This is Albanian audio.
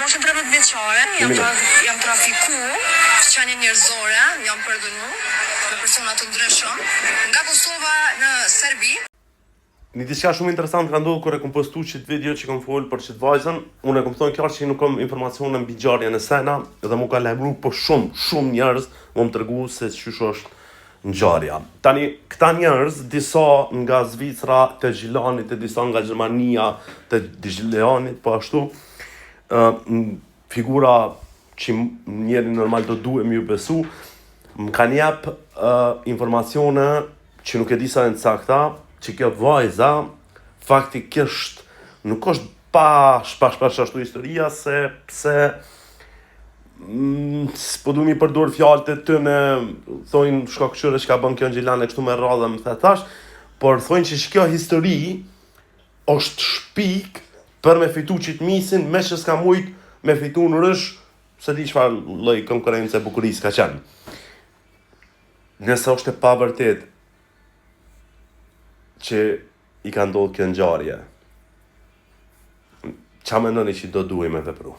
moshën 13 vjeçare, jam trafiku, qenie njerëzore, jam përdhënu me persona të ndryshëm nga Kosova në Serbi. Një diçka shumë interesant ka ndodhur kur e kam postuar çit video që kam folur për çit vajzën, unë e kam thonë qartë që nuk kam informacione mbi ngjarjen e sena dhe më ka lajmëruar po shumë njerëz më tregu se ç'është ngjarja. Tani këta njerëz, disa nga Zvicra të Gjilanit, e disa nga Gjermania të Gjilanit, po ashtu figura që njeri normal do duhet më ju besu, më kanë jep informacione që nuk e di sa janë sakta, që kjo vajza faktikisht nuk është pa ashtu historia se pse po du mi përdor fjalët e tëne, thojnë shkakqyre që ka bën kjo në Gjilane kështu me radhë më the tash, por thojnë që kjo histori është shpik për me fitu qitmisin, me që s'ka mujt me fitu në rësh, se di çfarë lloj konkurrencë e bukurisë ka qenë. Nëse është e pavërtet që i ka ndodhur kjo ngjarje, ç'a mendoni që do duhet me vepru?